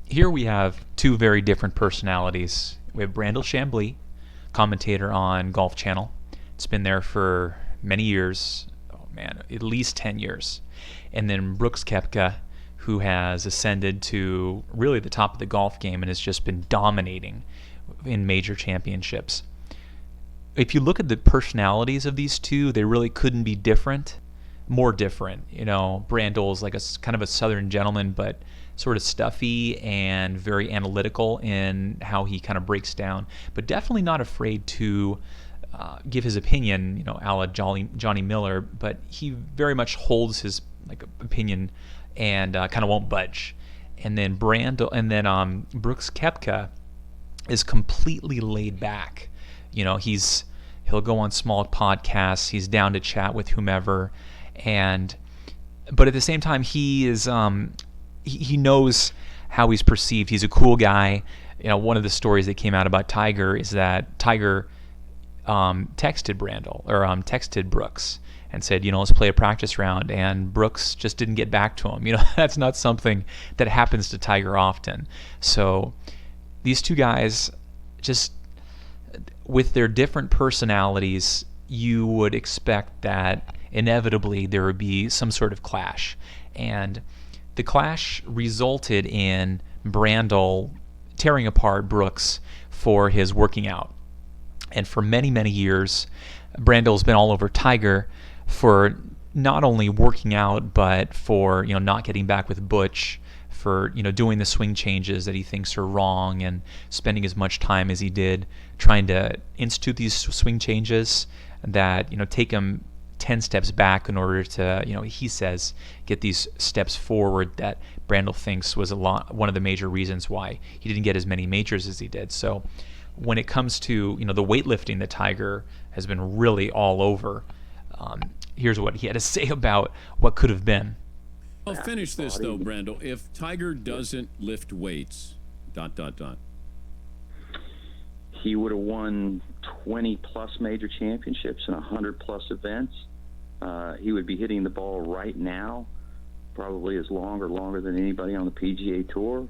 here we have two very different personalities. We have Brandel Chamblee, commentator on Golf Channel. It's been there for many years. Oh man, at least 10 years. And then Brooks Koepka, who has ascended to really the top of the golf game and has just been dominating in major championships. If you look at the personalities of these two, they really couldn't be more different. Brandel is like a kind of a southern gentleman, but sort of stuffy and very analytical in how he kind of breaks down, but definitely not afraid to give his opinion, a la Johnny Miller, but he very much holds his opinion and kind of won't budge. And then Brooks Koepka is completely laid back. He'll go on small podcasts. He's down to chat with whomever, but at the same time, he is he knows how he's perceived. He's a cool guy. One of the stories that came out about Tiger is that Tiger texted Brooks and said, let's play a practice round, and Brooks just didn't get back to him. That's not something that happens to Tiger often. So these two guys, just with their different personalities, you would expect that inevitably there would be some sort of clash. And the clash resulted in Brandel tearing apart Brooks for his working out. And for many, many years, Brandel's been all over Tiger for not only working out, but for not getting back with Butch, for doing the swing changes that he thinks are wrong, and spending as much time as he did trying to institute these swing changes that take him 10 steps back in order to he says get these steps forward that Brandel thinks was one of the major reasons why he didn't get as many majors as he did. So when it comes to the weightlifting that Tiger has been really all over, here's what he had to say about what could have been. I'll finish this though, Brandel. If Tiger doesn't lift weights, ... he would have won 20 plus major championships and 100 plus events. He would be hitting the ball right now, probably as longer than anybody on the PGA Tour.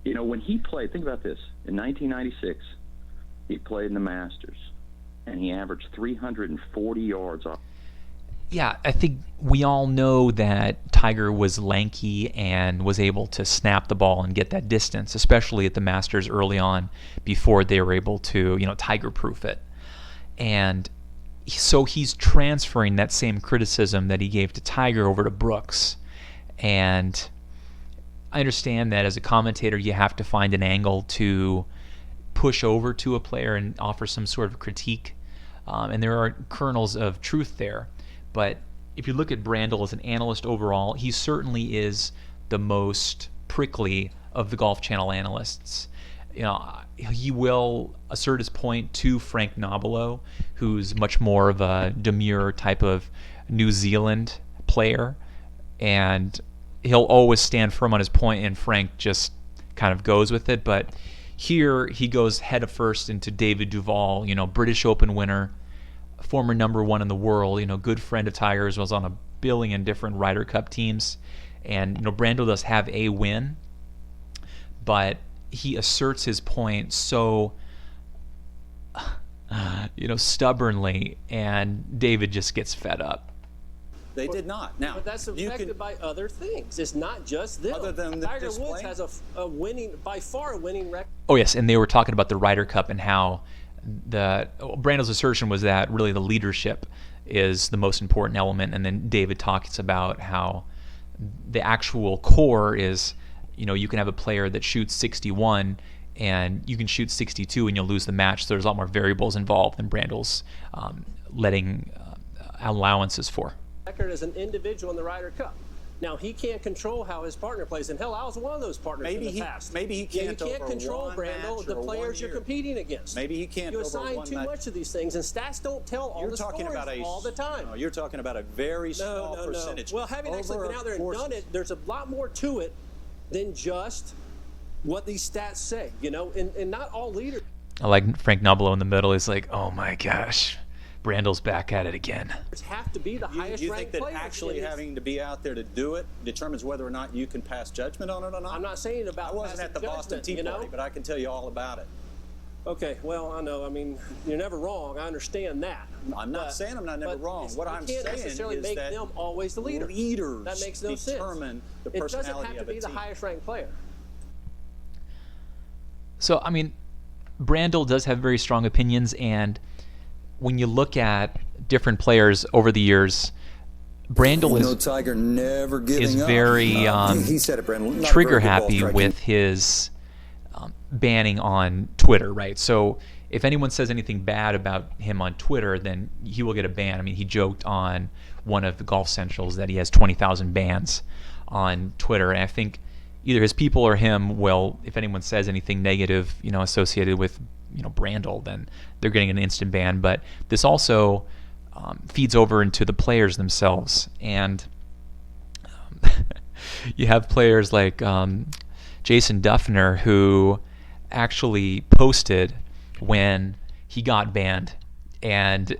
When he played, think about this. In 1996, he played in the Masters, and he averaged 340 yards off. Yeah, I think we all know that Tiger was lanky and was able to snap the ball and get that distance, especially at the Masters early on before they were able to, Tiger-proof it. And so he's transferring that same criticism that he gave to Tiger over to Brooks. And I understand that as a commentator, you have to find an angle to push over to a player and offer some sort of critique. And there are kernels of truth there. But if you look at Brandel as an analyst overall, he certainly is the most prickly of the Golf Channel analysts. He will assert his point to Frank Nobilo, who's much more of a demure type of New Zealand player, and he'll always stand firm on his point, and Frank just kind of goes with it. But here he goes head first into David Duval, British Open winner, former number one in the world, good friend of Tiger's, was on a billion different Ryder Cup teams. And, Brandel does have a win, but he asserts his point so, stubbornly, and David just gets fed up. They did not. Now, but that's affected by other things. It's not just them. Other than the Tiger display? Woods has by far a winning record. Oh, yes, and they were talking about the Ryder Cup and how Brandel's assertion was that really the leadership is the most important element, and then David talks about how the actual core is, you can have a player that shoots 61 and you can shoot 62 and you'll lose the match. So there's a lot more variables involved than Brandel's letting allowances for. Record as an individual in the Ryder Cup. Now, he can't control how his partner plays, and hell, I was one of those partners in the past. Maybe he can't. You can't control, Brandel, the players you're competing against. Maybe he can't. You assign too much of these things, and stats don't tell all the stories all the time. No, you're talking about a very small percentage. Well, having actually been out there and done it, there's a lot more to it than just what these stats say, and not all leaders. I like Frank Nobilo in the middle is like, oh my gosh, Brandel's back at it again. Have to be the highest You ranked think that player. actually having to be out there to do it determines whether or not you can pass judgment on it or not? I'm not saying about. I wasn't at the Boston Tea Party, but I can tell you all about it. Okay, well, I know. I mean, you're never wrong. I understand that. I'm not saying I'm not never wrong. What I'm saying can't necessarily is make that them always the leader. Leaders that makes no determine sense. the personality it doesn't have to of a be the team. highest ranked player. So, I mean, Brandel does have very strong opinions, and when you look at different players over the years, Brandel Tiger never giving is up. very He said it, Brandel. Not a trigger very good ball happy striking. with his banning on Twitter, right? So if anyone says anything bad about him on Twitter, then he will get a ban. I mean, he joked on one of the Golf Centrals that he has 20,000 bans on Twitter, and I think either his people or him will, if anyone says anything negative, associated with, Brandel, then they're getting an instant ban. But this also feeds over into the players themselves, and you have players like Jason Duffner, who actually posted when he got banned and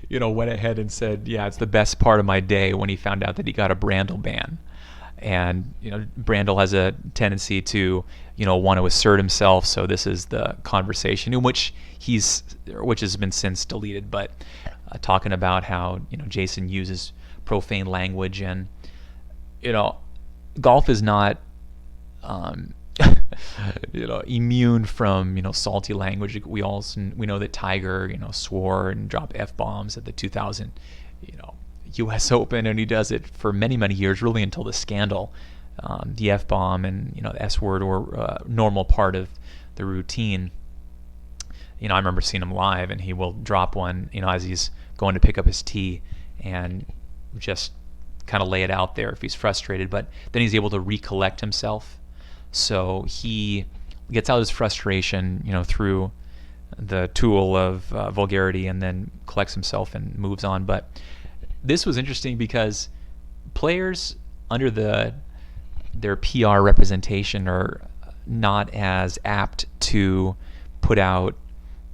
went ahead and said, yeah, it's the best part of my day when he found out that he got a Brandel ban. And Brandel has a tendency to want to assert himself, so this is the conversation in which has been since deleted, but talking about how Jason uses profane language, and golf is not immune from salty language. We know that Tiger swore and dropped F-bombs at the 2000 U.S. Open, and he does it for many years, really until the scandal. The F-bomb and the S-word were normal part of the routine. I remember seeing him live, and he will drop one as he's going to pick up his tee and just kind of lay it out there if he's frustrated, but then he's able to recollect himself. So he gets out his frustration, through the tool of vulgarity, and then collects himself and moves on. But this was interesting because players under their PR representation are not as apt to put out,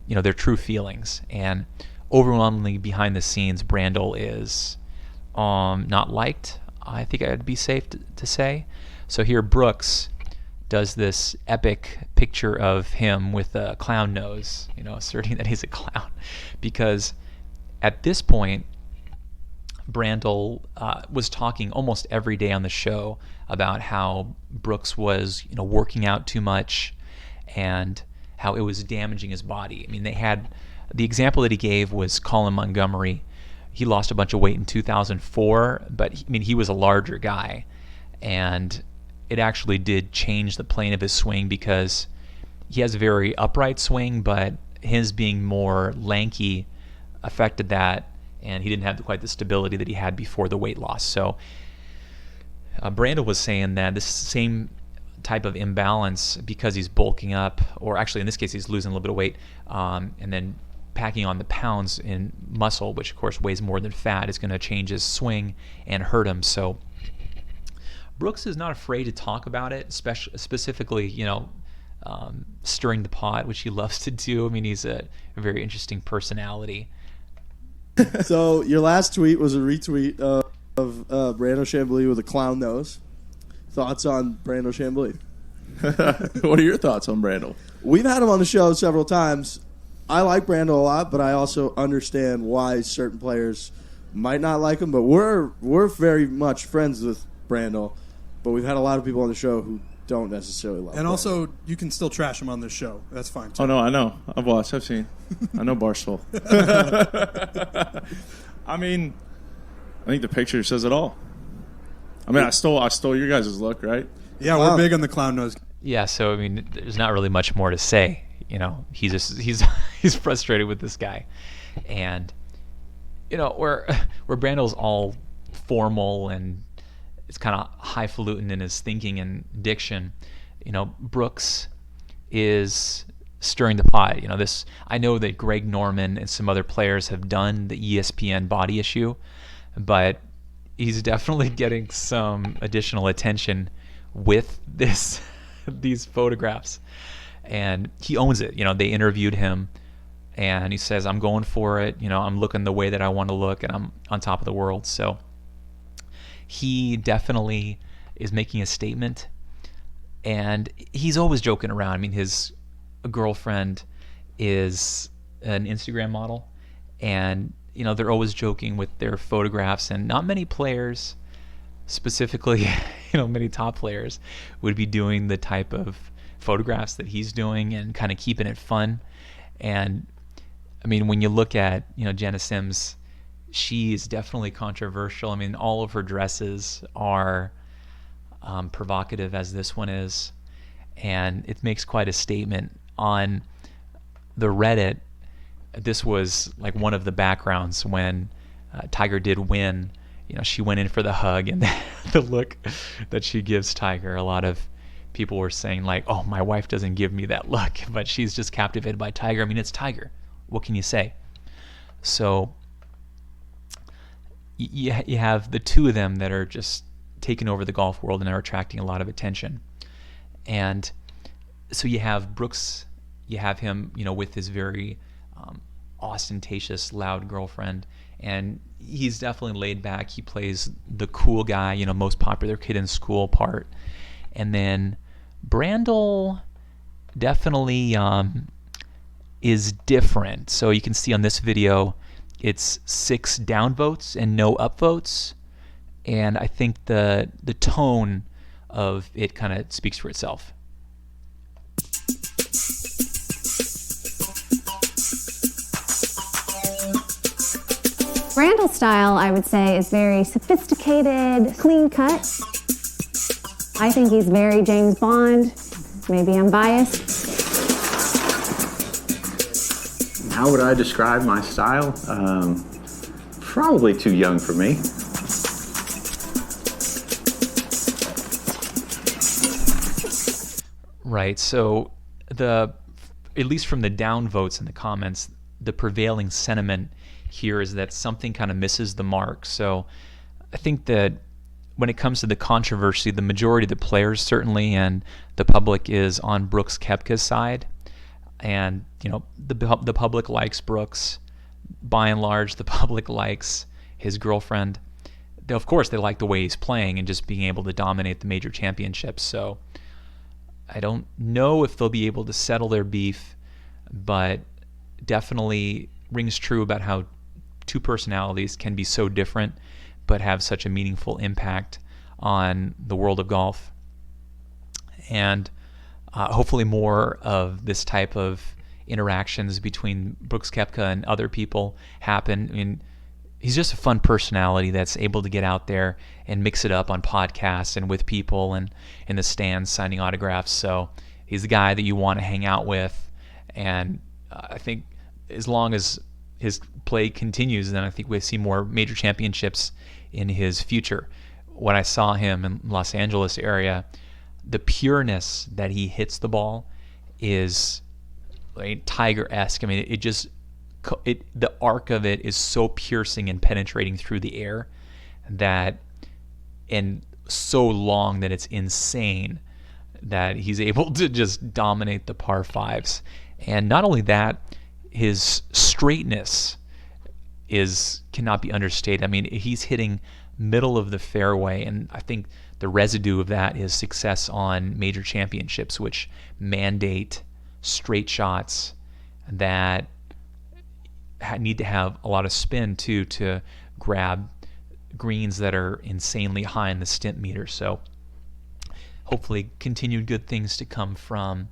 their true feelings. And overwhelmingly behind the scenes, Brandel is not liked, I think I'd be safe to say. So here Brooks does this epic picture of him with a clown nose, asserting that he's a clown, because at this point Brandel was talking almost every day on the show about how Brooks was working out too much and how it was damaging his body. I mean, they had the example that he gave was Colin Montgomery. He lost a bunch of weight in 2004, but he was a larger guy, and it actually did change the plane of his swing because he has a very upright swing, but his being more lanky affected that, and he didn't have quite the stability that he had before the weight loss. So Brandel was saying that this same type of imbalance, because he's bulking up, or actually in this case he's losing a little bit of weight, and then packing on the pounds in muscle, which of course weighs more than fat, is going to change his swing and hurt him. So Brooks is not afraid to talk about it, specifically, stirring the pot, which he loves to do. I mean, he's a very interesting personality. So your last tweet was a retweet of Brandel Chamblee with a clown nose. Thoughts on Brandel Chamblee? What are your thoughts on Brandel? We've had him on the show several times. I like Brandel a lot, but I also understand why certain players might not like him. But we're very much friends with Brandel. But we've had a lot of people on the show who don't necessarily like him. And also, you can still trash him on this show. That's fine, too. Oh, no, I know. I've watched. I've seen. I know Barstool. I mean, I think the picture says it all. I mean, I stole your guys' look, right? Yeah, Wow. we're big on the clown nose. Yeah, so I mean, there's not really much more to say. He's frustrated with this guy, and where Brandel's all formal and it's kind of highfalutin in his thinking and diction, Brooks is stirring the pot. I know that Greg Norman and some other players have done the ESPN body issue, but he's definitely getting some additional attention with these photographs, and he owns it. They interviewed him and he says, I'm going for it. I'm looking the way that I want to look, and I'm on top of the world. So he definitely is making a statement, and he's always joking around. I mean, his girlfriend is an Instagram model, and they're always joking with their photographs, and not many players, specifically many top players, would be doing the type of photographs that he's doing and kind of keeping it fun. And I mean, when you look at Jenna Sims, she is definitely controversial. I mean, all of her dresses are provocative, as this one is, and it makes quite a statement on the Reddit. This was like one of the backgrounds when Tiger did win. She went in for the hug, and the look that she gives Tiger, a lot of people were saying like, oh, my wife doesn't give me that look, but she's just captivated by Tiger. I mean, it's Tiger. What can you say? So you have the two of them that are just taking over the golf world and are attracting a lot of attention. And so you have Brooks, you have him, with his very ostentatious, loud girlfriend, and he's definitely laid back. He plays the cool guy, most popular kid in school part. And then Brandel definitely is different. So you can see on this video, it's 6 downvotes and no upvotes. And I think the tone of it kind of speaks for itself. Brandel's style, I would say, is very sophisticated, clean cut. I think he's very James Bond. Maybe I'm biased. How would I describe my style? Probably too young for me. Right. So at least from the downvotes in the comments, the prevailing sentiment here is that something kind of misses the mark. So I think that when it comes to the controversy, the majority of the players certainly and the public is on Brooks Koepka's side. And the public likes Brooks. By and large, the public likes his girlfriend. Of course, they like the way he's playing and just being able to dominate the major championships. So I don't know if they'll be able to settle their beef, but definitely rings true about how two personalities can be so different but have such a meaningful impact on the world of golf. And hopefully more of this type of interactions between Brooks Koepka and other people happen. I mean, he's just a fun personality that's able to get out there and mix it up on podcasts and with people and in the stands signing autographs. So he's the guy that you want to hang out with. And I think as long as his play continues, then I think we'll see more major championships in his future. When I saw him in Los Angeles area, the pureness that he hits the ball is like Tiger-esque. I mean, the arc of it is so piercing and penetrating through the air and so long that it's insane that he's able to just dominate the par fives. And not only that, his straightness cannot be understated. I mean, he's hitting middle of the fairway, and I think the residue of that is success on major championships, which mandate straight shots that need to have a lot of spin too to grab greens that are insanely high in the stint meter. So hopefully continued good things to come from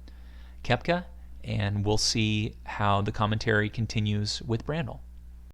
Koepka, and we'll see how the commentary continues with Brandel.